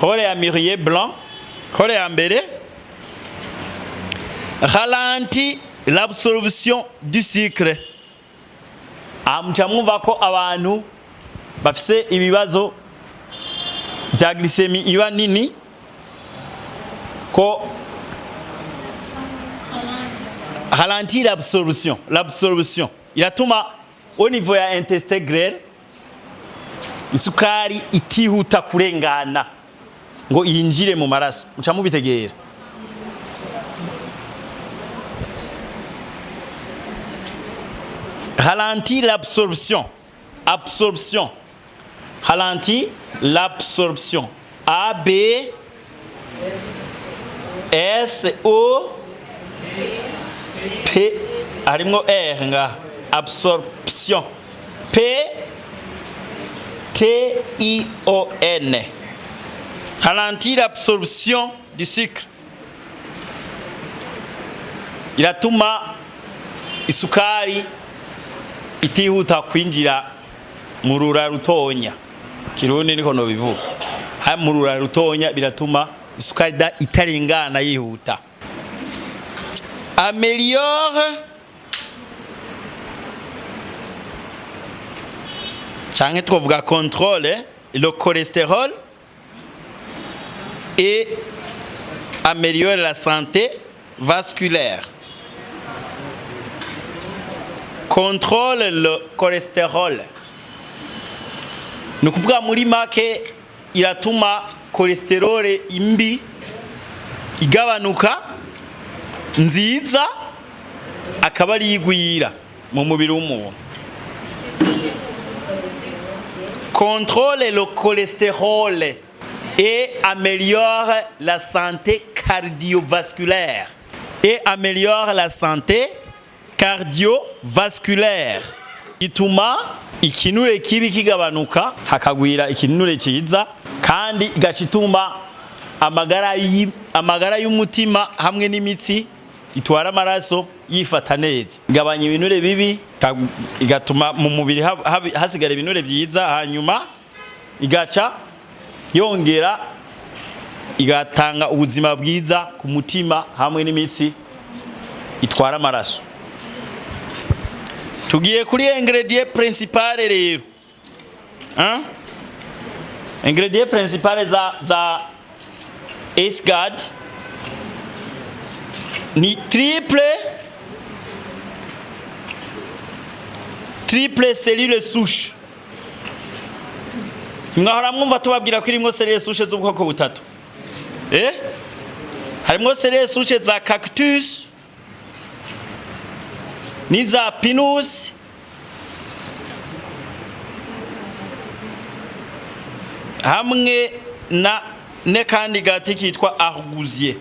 Hole ya mûrier blanc. Hole ya mbere. Ralentit l'absorption du sucre. Muca mwumva ko abantu bafise ibibazo vya glycémie iba nini ko ralentit l'absorption iratuma au niveau ya intestin grêle isukari itihuta kurengana ngo yinjire mu maraso. Muca mubitegera. Ralentit l'absorption. Ralentit l'absorption. A, B, S, O, P. Harimo R nga. Absorption. P, T, I, O, N. Ralentit l'absorption du sucre. Iratuma isukari itihuta kwinjira mu rura rutonya. Kirundi niko no bivuga. Ha mu rura rutonya biratuma isukari itarengana yihuta. Améliore canke twovuga contrôle le cholestérol et améliore la santé vasculaire. Contrôle le cholestérol. Nukuvuga muri make iratuma cholesterol imbi igabanuka nziza akaba ari igwira mu mubiri w'umuntu. Contrôle le cholestérol et améliore la santé cardiovasculaire. Et améliore la santé cardiovasculaire. Ituma ikinure kibi kigabanuka hakagwira ikinure ciza kandi igashituma amagara y'umutima hamwe n'imitsi itwara amaraso yifata neza. Igabanya ibinure bibi igatuma mu mubiri hasigara ibinure byiza, hanyuma igaca yongera igatanga ubuzima bwiza ku mutima hamwe n'imitsi itwara amaraso. Tugiye kuri ingrédient principal rero. Ingrédient principal za Ace-Guard ni triple cellule souche. Mwahora mwumva tubabwira ko irimo cellule souche z'ubwoko butatu. Harimo cellule souche za cactus niza pinus hamwe na nekandi gati kitwa argousier.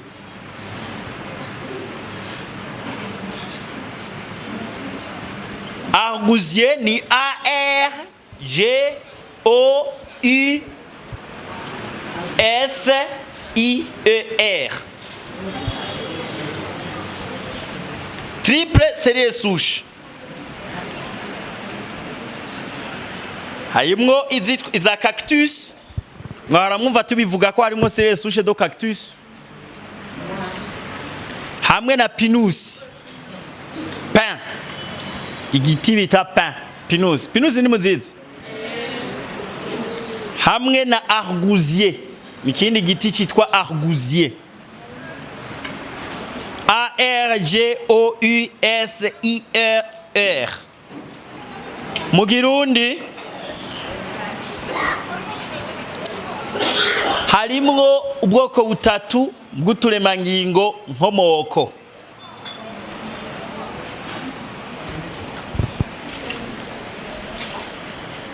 Argousier ni A R G O U S I E R. Triple cellule souche. Harimo iza cactus. Mwara mwumva tubivuga ko harimo cellule souche do cactus. Hamwe na pinus. Pain. Igiti bita pain. Pinus. Pinus ni muzizi. Hamwe na argousier. Ikindi giti cyitwa argousier. A R G O U S I E R. Mu Kirundi harimwo ubwoko butatu bw'uturemangingo nkomoko.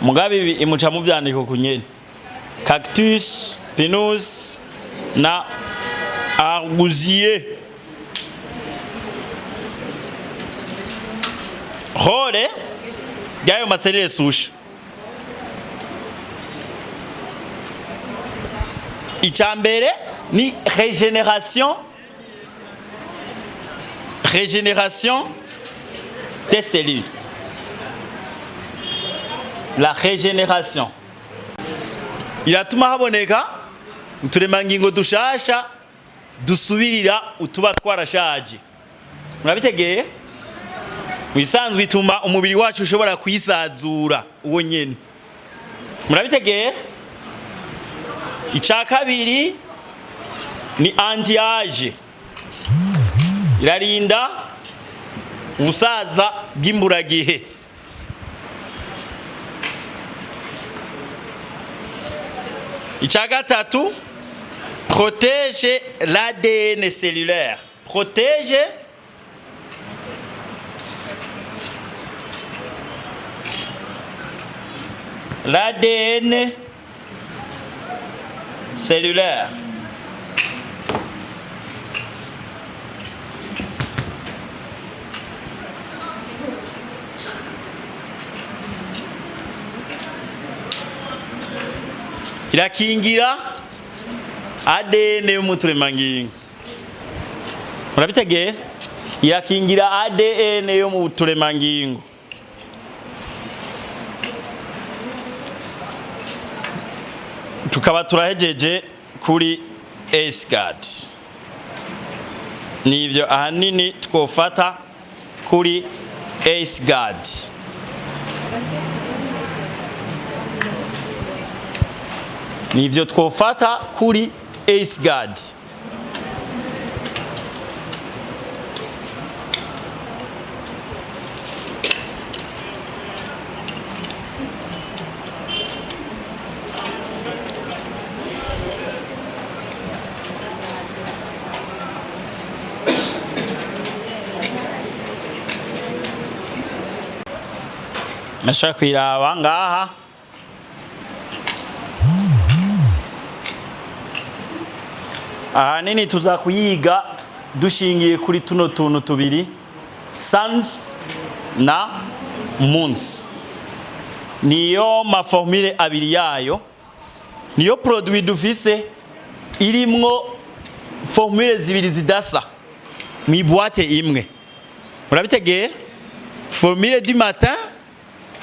Mugabe imuca mu byandiko kunyene. Cactus, pinus na argousier. Hore yayo maselile souche. Ichambere ni régénération des cellules. La régénération iratuma haboneka uturemangingo dushasha dusubirira utuba twarashaje. Murabitegeye? Bisanzwe bituma umubiri wacu ushobora kwisazura uwo nyene. Murabitegeye? Icya kabiri ni anti-age. Irarinda ubusaza bw'imburagihe. Icya gatatu, protège l'ADN cellulaire. Protège l'ADN cellulaire. Irakingira ADN y'umuturemangingo. Murabitegeye? Irakingira ADN y'umuturemangingo. Tukaba turahejeje kuri AceGuard. Nivyo ahanini twofata kuri AceGuard. Nivyo twofata kuri AceGuard. Nashaka kwiraba ngaha. Ahanini tuza kuyiga dushingiye kuri tuno tuntu tubiri, suns na moons. Niyo maformule abiri yayo, niyo produit dufise irimwo formule zibiri zidasa mu boîte imwe. Murabitegeye? Formule du matin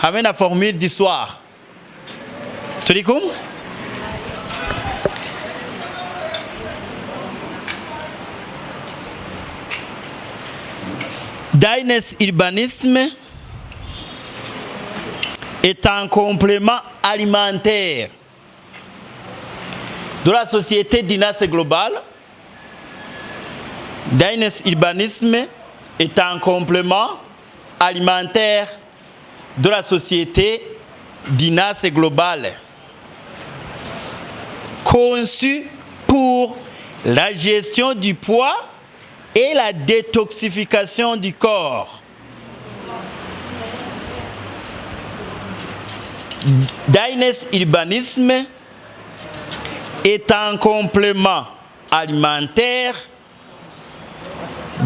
hamwe na formule du soir. Turi kumwe? Dines Urbanisme est un complément alimentaire de la société Dinas Global. Dines Urbanisme est un complément alimentaire de la société Dinas Global, conçu pour la gestion du poids et la détoxification du corps. Dines Urbanisme est un complément alimentaire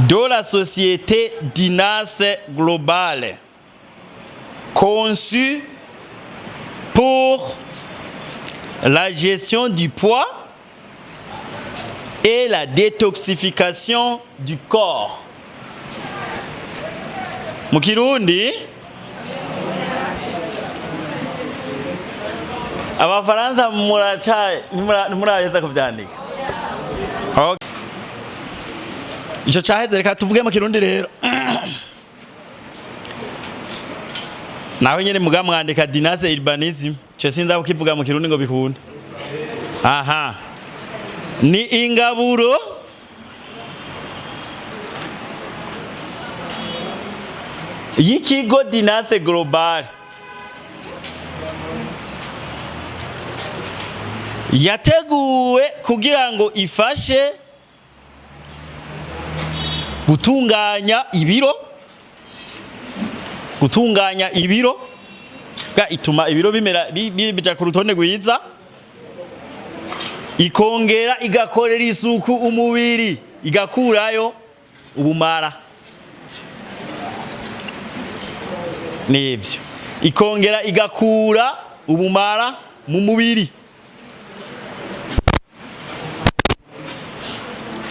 de la société Dinas Global, conçu pour la gestion du poids et la détoxification du corps. Mu Kirundi Abafaransa ntimuraheza kuvyandika. Okay. Ico caheze reka tuvuge mu Kirundi rero. Nawe nyene muga mwandika Dinas Urbanisme, cyo sinza kukivuga mu Kirundi ngo bikunda. Aha. Ni ingaburo y'ikigo Dinas Global yateguwe kugira ngo ifashe gutunganya ibiro ituma ibiro bimera bija ku rutonde rwiza, ikongera igakorera isuku umubiri, igakurayo ubumara. Nivyo, ikongera igakura ubumara mu mubiri,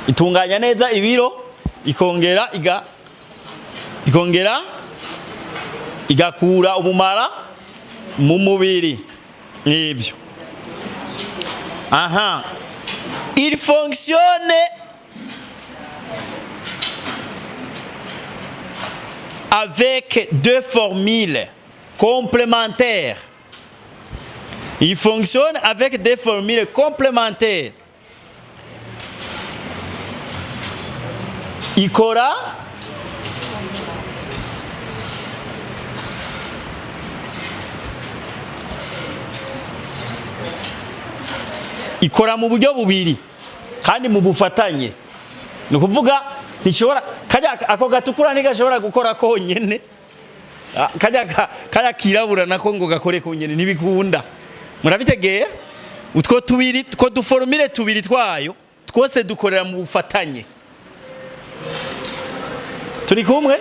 itunganya neza ibiro, ikongera igakura ubumara mu mubiri. Nivyo. Aha, Il fonctionne avec deux formules complémentaires. Il fonctionne avec des formules complémentaires. Ikora mu buryo bubiri kandi mu bufatanye. Ni ukuvuga ntishobora kajya ako gatukura ntigashobora gukora konyene, kajya kirabura nako ngo gakore konyene ntibikunda. Murabitegera? Utwo tubiri two duformule tubiri twayo twose dukorera mu bufatanye. Turi kumwe?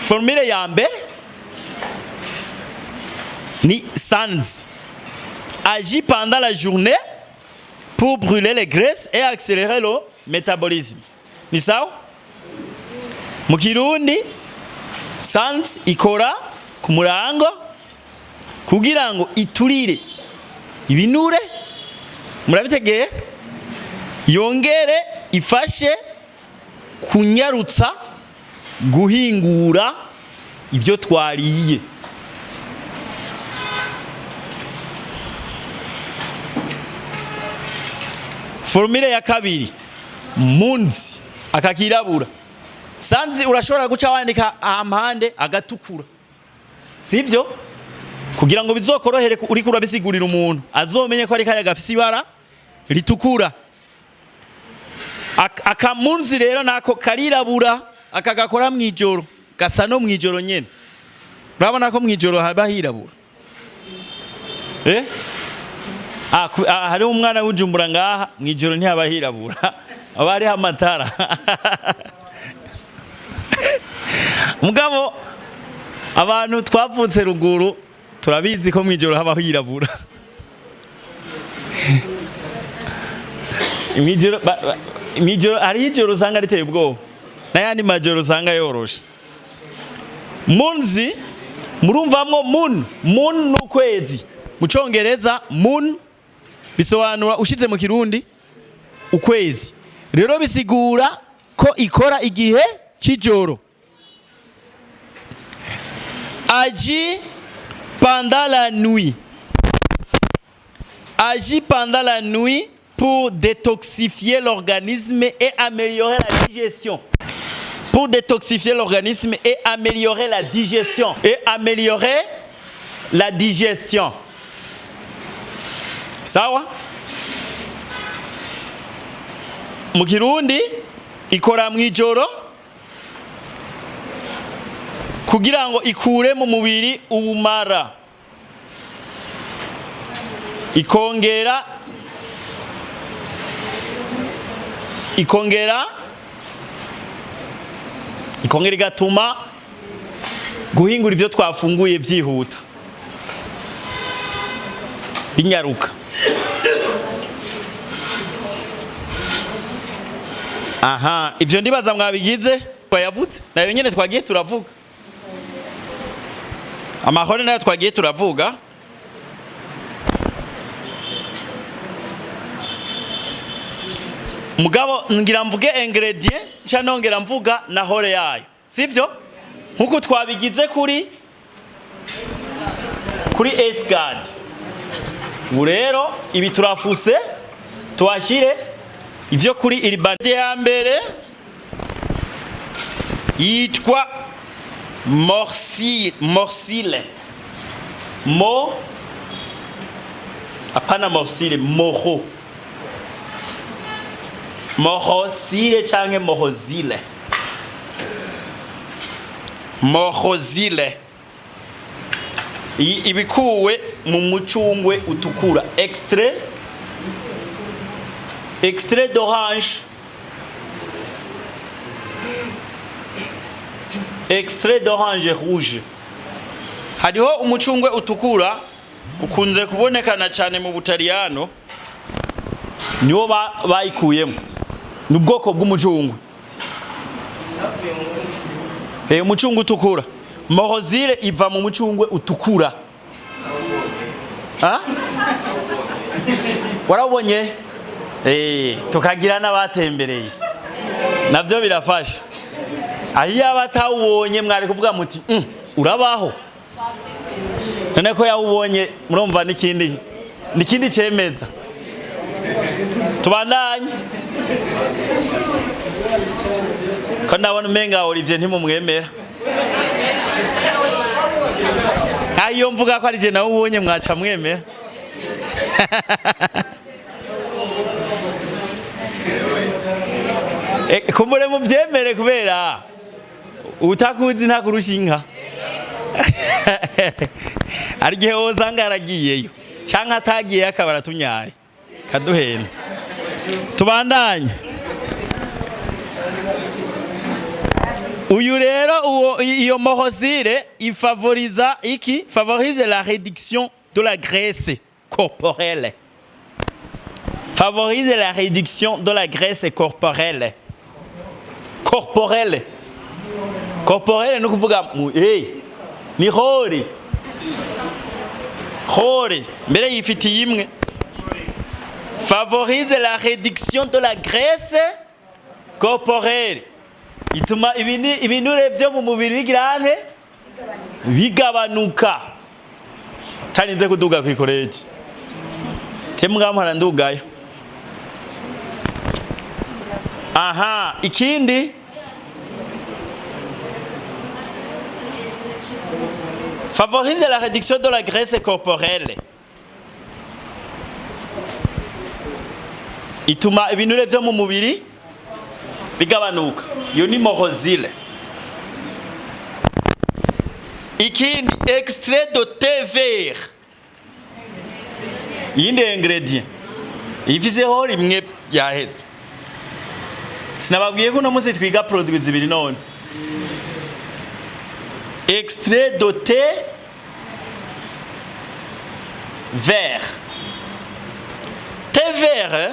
Formule ya mbere ni sans agit pendant la journée pour brûler les graisses et accélérer le métabolisme. Ni sawa? Mu Kirundi sans ikora ku murango kugira ngo iturire ibinure. Murabitegeye? Yongere ifashe kunyarutsa guhingura ibyo twariye. Formule ya kabiri munsi akakirabura. Sanzi urashobora guca wandika ampande agatukura, sivyo? Kugira ngo bizokorohere uri kurabisigurira umuntu azomenye ko ari kaya gafise ibara ritukura. Akamunzi rero nako karirabura akagakora mwijoro, gasa no mwijoro nyene. Urabona ko mwijoro haba hirabura. Hari umwana w'Ujumbura ngaha mwijoro ntihaba hirabura, aba ari amatara. Mugabo abantu twavutse ruguru turabizi ko mwijoro haba hirabura. Imijoro ari ijoro usanga riteye ubwoba, n'ayandi majoro usanga yoroshe. Munzi murumvamwo moon n'ukwezi. Mu Congereza moon bisobanura ushize mu Kirundi ukwezi. Rero bisigura ko ikora igihe c'ijoro. Agit pendant la nuit. Agit pendant la nuit pour détoxifier l'organisme et améliorer la digestion. Pour détoxifier l'organisme et améliorer la digestion. Et améliorer la digestion. Sawa? Mu Kirundi ikora mwijoro kugira ngo ikure mu mubiri ubumara. Ikongera igatuma guhingura ivyo twafunguye vyihuta binyaruka. Aha, ivyo ndibaza mwabigize twayavutse nayo nyene twagiye turavuga. Amahoro nayo twagiye turavuga. Mugabo ngira mvuge ingredient nca nongera mvuga na hore yayo, sivyo? Nkuko twabigize kuri S-Guard. Rero ibi turafuse twashire ivyo kuri iri bande ya mbere yitwa morsile. Apana morsile, moho. Mohosile canke mohozile. Mohozile. Ibikuwe mu mucungwe utukura. Extrait d'orange. Extrait d'orange rouge. Hariho umucungwe utukura ukunze kubonekana cyane mu Butaliyano. Niwo bayikuyemo. Nubwoko bw'umucungwe. Umucungwe utukura. Mohozile iva mu mucungwe utukura. warabonye tukagira n'abatembereye navyo birafasha ahiyo abatawubonye mwari kuvuga muti urabaho none ko yawubonye murumva n'ikindi cemeza tubandanye ko ndabona umenga Olivier ntimumwemera ahiyo mvuga ko ari je nawe ubonye mwaca mwemera kumbure muvyemere kubera utakuzi ntakurusha inka arigihe wosanga yaragiyeyo canke atagiye akaba aratunyaye kaduhena tubandanye uyu rero iyo mohosire favorise la réduction de la graisse corporelle. Favorise la réduction de la graisse corporelle. Corporelle. Corporelle no kuvuga ni hori. Hori. Mbere yifitiye imwe. Favorise la réduction de la graisse corporelle. Ituma ibinure byo mu mubiri bigirane bigabanuka. Tarinze kuduga kwikoreje. Temugambara ndugayo. Aha, ikindi favorise la réduction de la graisse corporelle. Ituma ibinure byo mu mubiri bigabanuka. Yo ni mohosile. Ikindi extrait de thé vert. Yindi ingredient. Ifizeho rimwe yaheze. Sinababwiye ko no musi twiga produits zibiri none. Extrait de thé vert. Thé vert.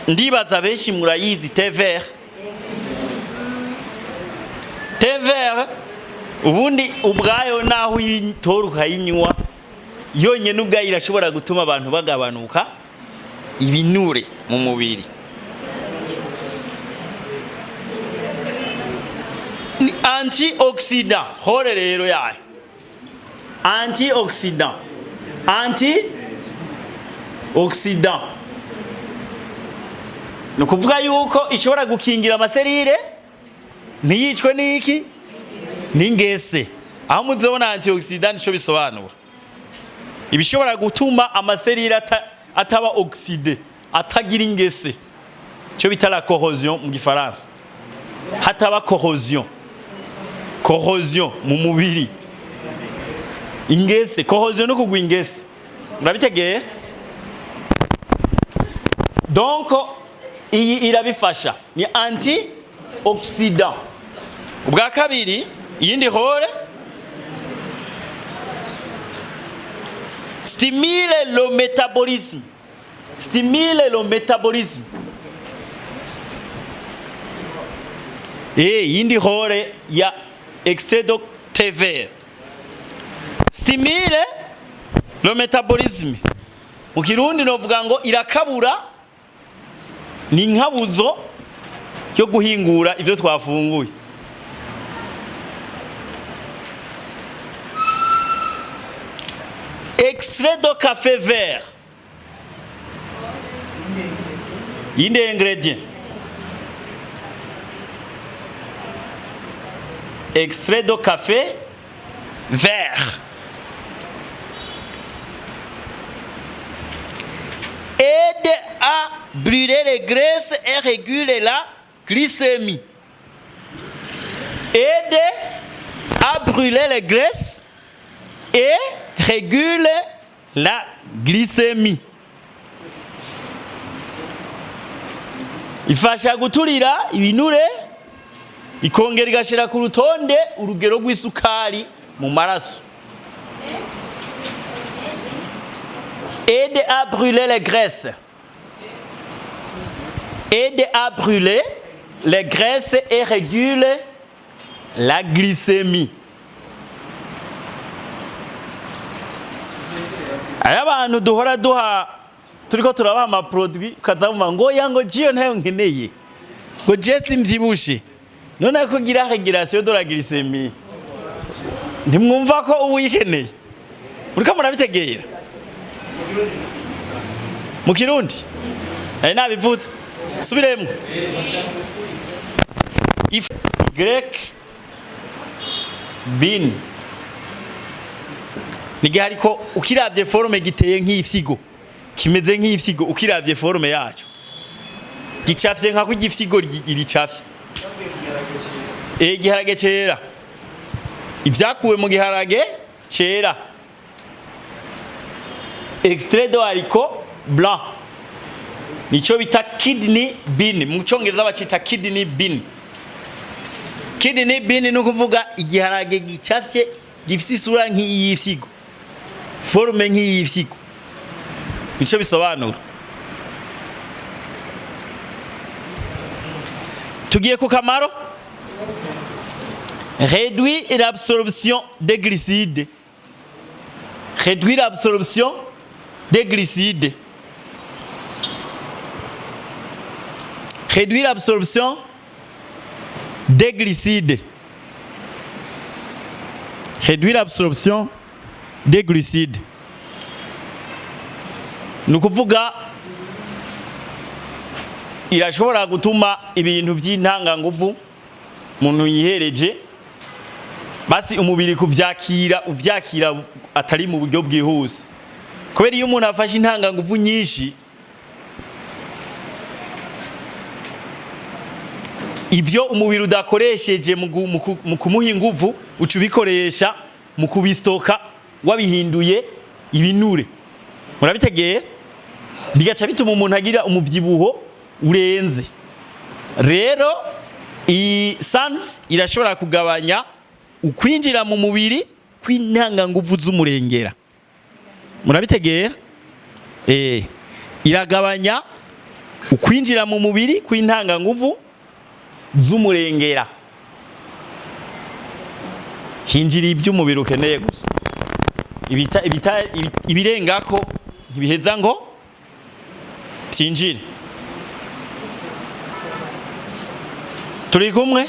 Ndibaza benshi murayizi thé vert. Thé vert ubundi ubwayo naho yitora ukayinywa yonyene ubwayo irashobora gutuma abantu bagabanuka ibinure mu mubiri. Ni antioxidant hore rero yayo. Antioxidant. Antioxidant. No kuvuga yuko ishobora gukingira amaserire ntiyicwe n'iki n'ingese. Aho muzobona antioxidant cyo bisobanura ibishobora gutuma amaserire ataba oxide atagira ingese cyo bita la corrosion mu gifaransa. Hataba corrosion mu mubiri ingese corrosion no kugwa ingese murabitegeye. Donc iyi irabifasha ni antioxidant. Ubwa kabiri yindi hore stimule le métabolisme. Stimule le métabolisme. Yindi hore ya extrait de thé vert. Stimule le métabolisme. Mu Kirundi novuga ngo irakabura ni nkabuzo yo guhingura ivyo twafunguye. Extrait de café vert. Yindi ingrédient. Extrait de café vert. Aide à brûler les graisses et réguler la glycémie. Aide à brûler les graisses et régule la glycémie. Ifasha guturira ibinure ikongera igashira ku rutonde urugero rw'isukari mu maraso. Aide à brûler les graisses. Aide à brûler les graisses et régule la glycémie. aya abantu duhora duha turiko turabaha ama produit ukazamva ngo yango jiyo ntayo nkeneye ngo Jesse mvyibushe none ko gira régulation de la glycémie ntimwumva ko uwikeneye uriko murabitegera mu Kirundi ari nabivuze subiremo if grec bin nige ariko ukiravye forme giteye nk'ifyigo kimeze nk'ifyigo ukiravye forme yacu gicafye nka kugifyigo giricafye giharage cera ivyakuwe mu giharage cera extrait de haricot blanc nico bita kidney bean mu Congereza bacita kidney bean. Kidney bean no kuvuga igiharage gicafye gifise isura nk'iyifyigo forme nk'iyifyigo nico bisobanura. Tugiye ku kamaro réduit l'absorption des glucides. Réduire l'absorption des glucides. Réduire l'absorption des glucides. Réduire l'absorption des glucides. Nukuvuga irashobora gutuma ibintu by'intanga nguvu muntu yihereje basi umubiri kuvyakira uvyakira atari mu buryo bwihuse kubera iyo umuntu afashe intanga nguvu nyinshi ivyo umubiri udakoresheje mu kumuha inguvu ucubikoresha mu kubistoka wabihinduye ibinure murabitegeye bigaca bituma umuntu agira umuvyibuho urenze. Rero i sans irashobora kugabanya ukwinjira mu mubiri kw'intanga nguvu z'umurengera murabitegera iragabanya ukwinjira mu mubiri kw'intanga nguvu z'umurengera hinjira iby'umubiri ukeneye gusa ibirengako ntibiheza ngo byinjire. Turi kumwe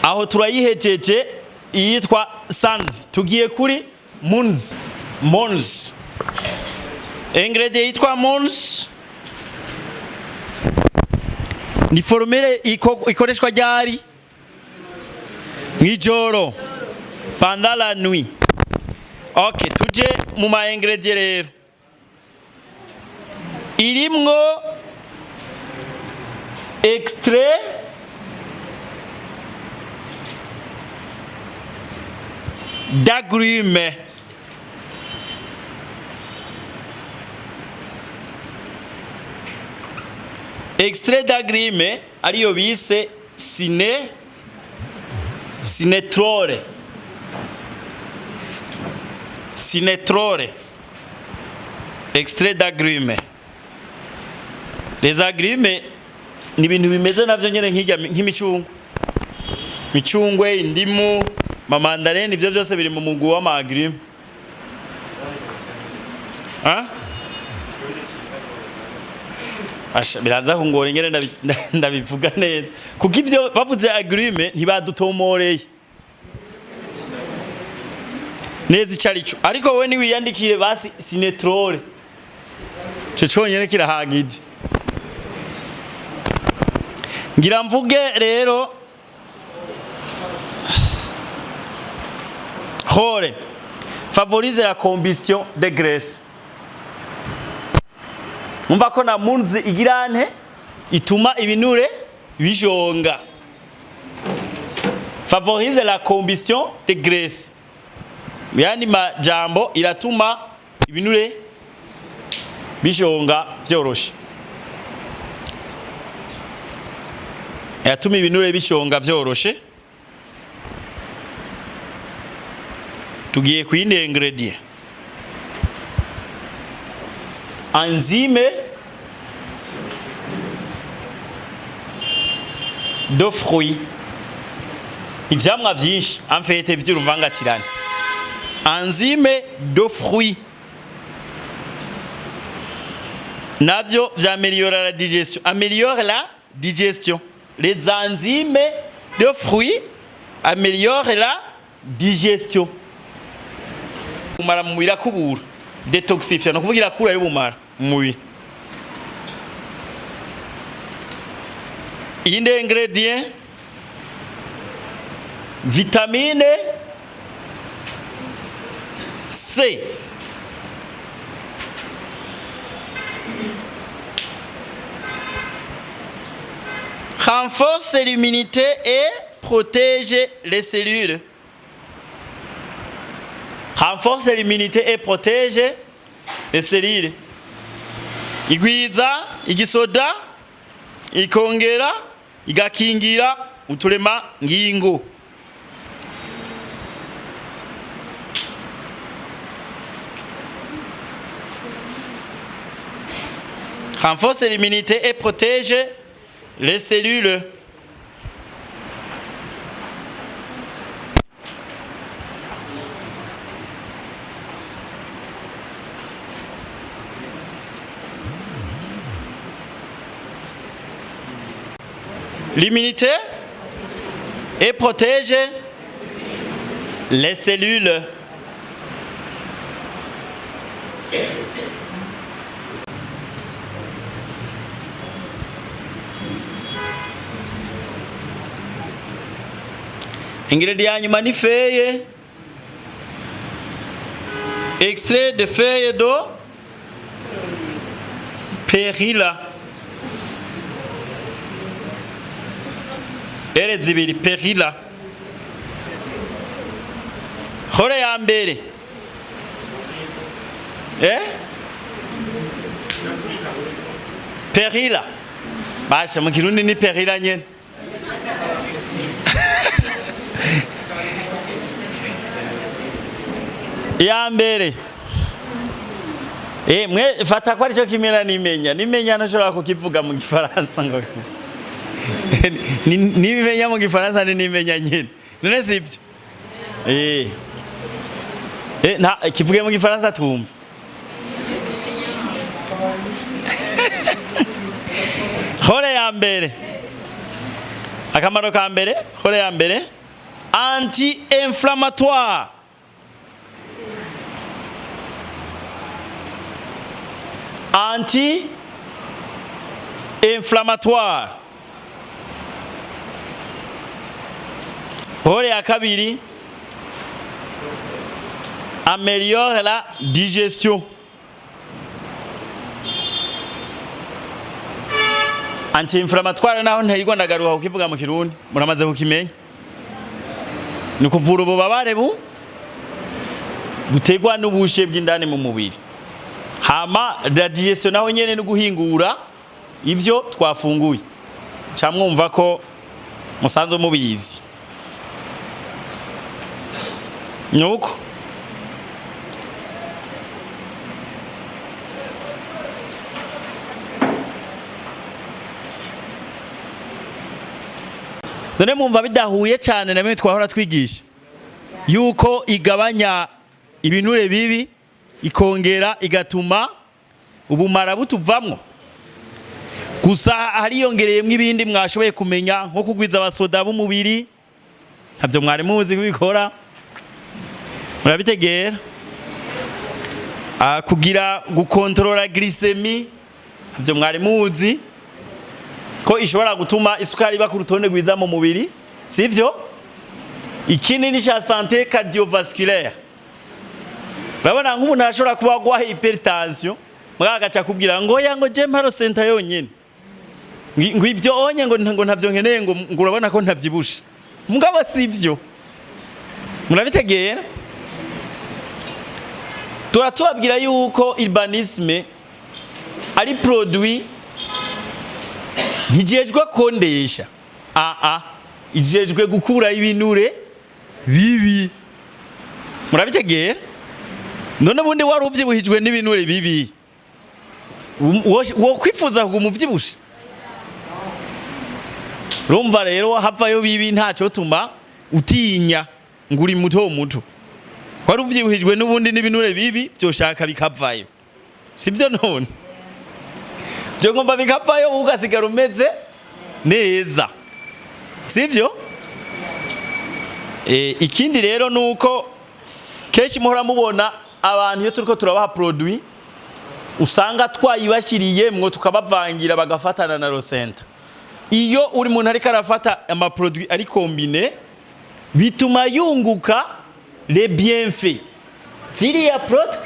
aho turayihejeje iyitwa sans tugiye kuri mons. Mons ingredient yitwa mons ni formule ikoreshwa ryari mwijoro pendant la nuit. Okay, tuje mu ma ingredient rero irimwo extrait d'agrumes. Extrait d'agrumes ariyo bise cinetrole. Cinetrole. Extrait d'agrumes. Les agrumes ni ibintu bimeze navyo nyene nk'imicungwe. Micungwe, indimu, mamandarine ivyo byose biri mu mugwi wa agrumes. Biraza kungora ingene ndabivuga neza kuko ivyo bavuze agrumes ntibadutomoreye neza icarico ariko we ni wiyandikire basi cinetrole cyo cyonyene kirahagije. Ngira mvuge rero hore favorise la combustion des graisses. Umva ko na munzi igirane ituma ibinure bijonga. Favorise la combustion des graisses. Yani majambo iratuma ibinure bijonga vyoroshe. Yatuma ibinure bishonga vyoroshe. Tugiye kwinde ingredient. Enzyme de fruits. Ivyamwa vyinshi amfete vy'uruvangatirane. enzyme de fruits navyo vyaméliora la digestion, améliore la digestion. Les enzymes de fruits améliorent la digestion. Umara mu mubiri akubura, detoxifier, no kuvuga irakura y'ubumara mu mubiri. Iyindi ingredient vitamine C. Renforce l'immunité et protège les cellules. Renforce l'immunité et protège les cellules. Igwiza igisoda ikongera igakingira uturema ngingo. Renforce l'immunité et protège les cellules. L'immunité et protège les cellules. Ingrédient nyuma ni feuille, extrait de feuille de perilla. Ere zibiri perilla. Hore ya mbere. Perilla. Basha mu Kirundi ni perilla nyene. Ya mbere. Mwe fata kwa cyo kimera nimenya nashobora kukivuga mu Gifaransa ngo. Nimenya mu Gifaransa nimenya nyene. None sibyo. Nta kivuge mu Gifaransa twumva. Hore ya mbere. Akamaro ka mbere, hore ya mbere, anti-inflammatoire. Anti-inflammatoire. Hore ya kabiri, améliore la digestion. Anti-inflammatoire naho ntayigwa ndagaruha ukivuga mu Kirundi muramaze kukimenya. Ni kuvura ububabare butegwa n'ubushe bw'indani mu mubiri. Hama la digestion naho nyene no guhingura ivyo twafunguye. Camwumva ko musanzo mubizi. Nuko none mumva bidahuye cyane na bimwe twahora twigisha yuko igabanya ibinure bibi ikongera igatuma ubumara butuvamwo. Gusa hariyongereyemo ibindi mwashoboye kumenya nko kugwiza abasoda b'umubiri, ntabyo mwari muzi kubikora murabitegera. Kugira gukontrola glycemie, ntabyo mwari muzi ko ishobora gutuma isukari iba ku rutonde rwiza mu mubiri, sivyo? Ikinini cha santé cardiovasculaire. Babona nk'umuntu ashobora kuba gwaha hypertension, mwagaca kubwira ngo ya ngo je mparo senta yonyene. Ngo ivyo onye ngo ntavyo nkeneye ngo urabona ko ntavyibusha. Mugabo sivyo. Murabitegera? Turatubabwira yuko urbanisme ari produit ntijejwe kondesha. Ijejwe gukura ibinure bibi. Murabitegera? None bundi wari uvyibuhijwe n'ibinure bibi. Wo kwifuza kumuvyibusha. Rumva rero havayo bibi ntaco tuma utinya nguri muto muto. wari uvyibujijwe n'ubundi n'ibinure bibi byoshaka bikavayo sibyo none byo ngomba bikavayo ugasigara umeze neza sibyo. Ikindi rero nuko kenshi muhora mubona abantu iyo turiko turabaha produit usanga twayibashiriye mwo tukabavangira bagafatana na rosenta. Iyo uri muntu ariko arafata ama produit ari combine bituma yunguka les bienfaits ziriya produit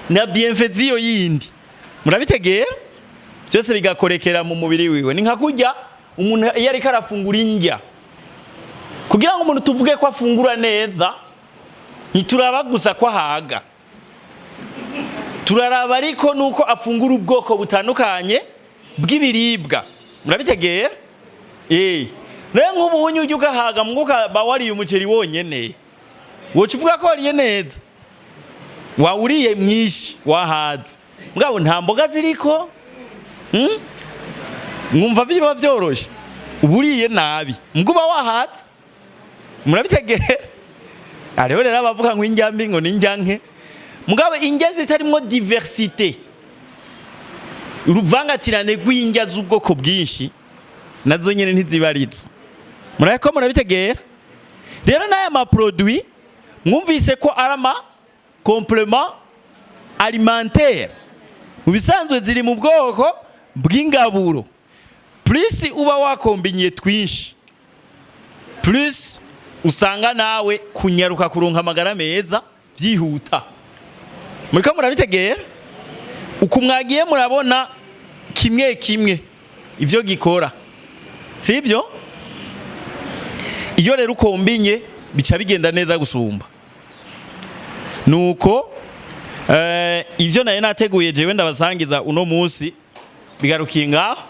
na bienfaits ziyo yindi, murabitegera byose bigakorekera mu mubiri wiwe. Ni nka kurya umuntu iyo ariko arafungura indya, kugira ngo umuntu tuvuge ko afungura neza ntituraba gusa ko ahaga, turaraba ariko nuko afungura ubwoko butandukanye bw'ibiribwa, murabitegera. Rero nk'ubu unyujya ugahaga mwuka bawariye umuceri wonyene woca uvuga ko wariye neza, wawuriye mwinshi wahaze mugabo nta mboga ziriko, mwumva biba byoroshe uburiye nabi mguba wahaze, murabitegera. Ariho rero abavuga ngo injyambi ngo ninjyanke mugabo indya zitarimo diversité, uruvangatirane rw'indya z'ubwoko bwinshi nazo nyene ntizibarizo, murako murabitegera. Rero n'aya ma produit mwumvise ko arama complément alimentaire mu bisanzwe ziri mu bwoko bw'ingaburo, plus uba wakombinye twinshi plus usanga nawe kunyaruka kuronka amagara meza byihuta, muriko murabitegera. Uko mwagiye murabona kimwe kimwe ivyo gikora sibyo, iyo rero ukombinye bica bigenda neza gusumba. Nuko ivyo naye nateguye jewe ndabasangiza uno munsi bigarukiye ngaho.